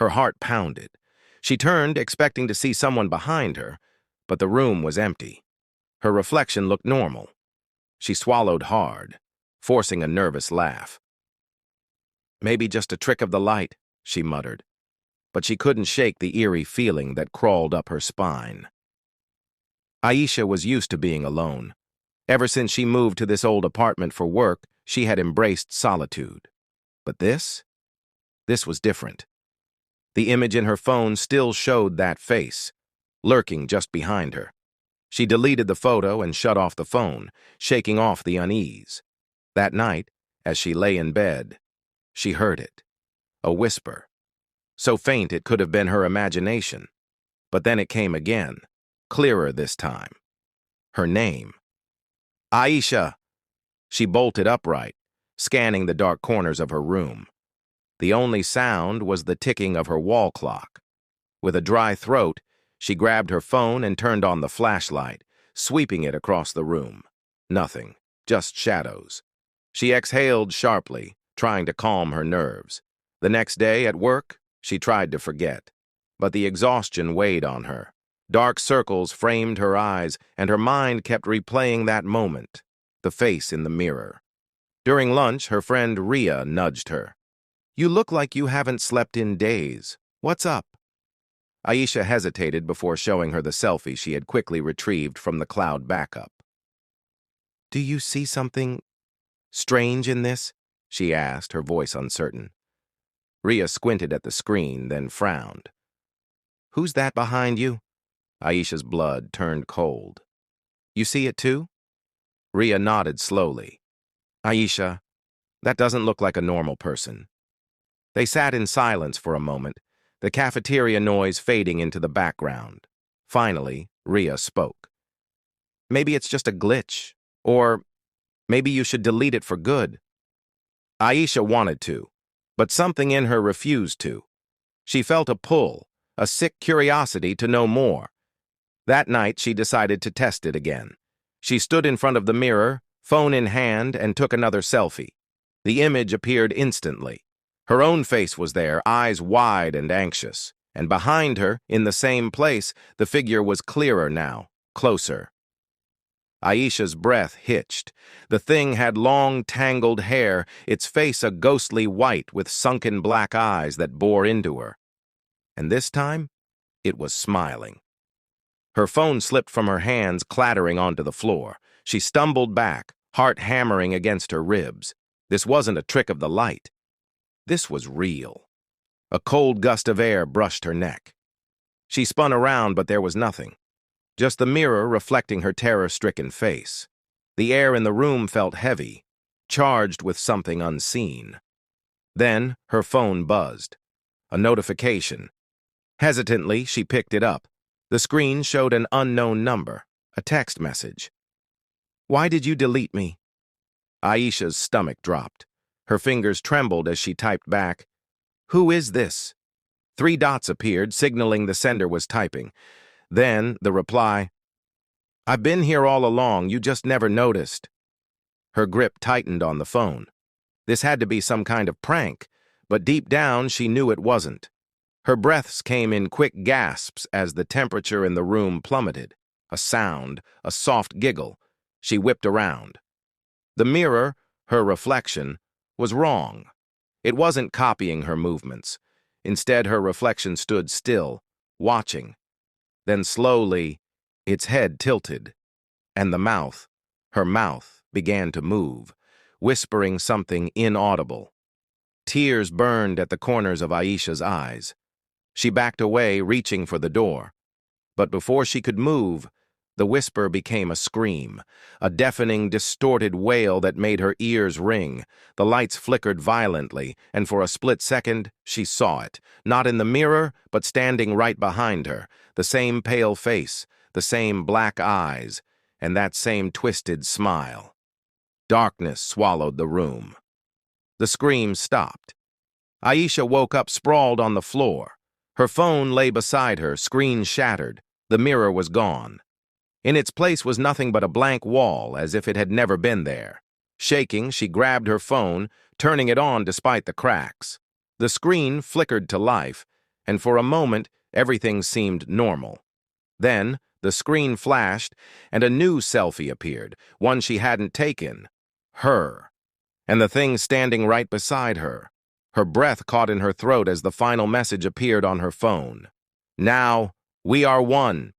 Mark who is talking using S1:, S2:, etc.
S1: Her heart pounded. She turned, expecting to see someone behind her, but the room was empty. Her reflection looked normal. She swallowed hard, forcing a nervous laugh. "Maybe just a trick of the light," she muttered, but she couldn't shake the eerie feeling that crawled up her spine. Aisha was used to being alone. Ever since she moved to this old apartment for work, she had embraced solitude. But this was different. The image in her phone still showed that face, lurking just behind her. She deleted the photo and shut off the phone, shaking off the unease. That night, as she lay in bed, she heard it. A whisper. So faint it could have been her imagination. But then it came again, clearer this time. Her name. Aisha! She bolted upright, scanning the dark corners of her room. The only sound was the ticking of her wall clock. With a dry throat, she grabbed her phone and turned on the flashlight, sweeping it across the room. Nothing, just shadows. She exhaled sharply, trying to calm her nerves. The next day at work, she tried to forget. But the exhaustion weighed on her. Dark circles framed her eyes, and her mind kept replaying that moment, the face in the mirror. During lunch, her friend Rhea nudged her. "You look like you haven't slept in days. What's up?" Aisha hesitated before showing her the selfie she had quickly retrieved from the cloud backup. "Do you see something strange in this?" she asked, her voice uncertain. Rhea squinted at the screen, then frowned. "Who's that behind you?" Aisha's blood turned cold. "You see it too?" Rhea nodded slowly. "Aisha, that doesn't look like a normal person." They sat in silence for a moment, the cafeteria noise fading into the background. Finally, Rhea spoke. "Maybe it's just a glitch, or maybe you should delete it for good." Aisha wanted to, but something in her refused to. She felt a pull, a sick curiosity to know more. That night, she decided to test it again. She stood in front of the mirror, phone in hand, and took another selfie. The image appeared instantly. Her own face was there, eyes wide and anxious. And behind her, in the same place, the figure was clearer now, closer. Aisha's breath hitched. The thing had long, tangled hair, its face a ghostly white with sunken black eyes that bore into her. And this time, it was smiling. Her phone slipped from her hands, clattering onto the floor. She stumbled back, heart hammering against her ribs. This wasn't a trick of the light. This was real. A cold gust of air brushed her neck. She spun around, but there was nothing. Just the mirror reflecting her terror-stricken face. The air in the room felt heavy, charged with something unseen. Then her phone buzzed. A notification. Hesitantly, she picked it up. The screen showed an unknown number, a text message. "Why did you delete me?" Aisha's stomach dropped. Her fingers trembled as she typed back, "Who is this?" 3 dots appeared, signaling the sender was typing. Then the reply, "I've been here all along, you just never noticed." Her grip tightened on the phone. This had to be some kind of prank, but deep down she knew it wasn't. Her breaths came in quick gasps as the temperature in the room plummeted. A sound, a soft giggle. She whipped around. The mirror, her reflection, was wrong. It wasn't copying her movements. Instead, her reflection stood still, watching. Then slowly, its head tilted, and her mouth, began to move, whispering something inaudible. Tears burned at the corners of Aisha's eyes. She backed away, reaching for the door. But before she could move, the whisper became a scream, a deafening, distorted wail that made her ears ring. The lights flickered violently, and for a split second, she saw it. Not in the mirror, but standing right behind her. The same pale face, the same black eyes, and that same twisted smile. Darkness swallowed the room. The scream stopped. Aisha woke up sprawled on the floor. Her phone lay beside her, screen shattered. The mirror was gone. In its place was nothing but a blank wall, as if it had never been there. Shaking, she grabbed her phone, turning it on despite the cracks. The screen flickered to life, and for a moment, everything seemed normal. Then, the screen flashed, and a new selfie appeared, one she hadn't taken. Her. And the thing standing right beside her. Her breath caught in her throat as the final message appeared on her phone. Now, we are one.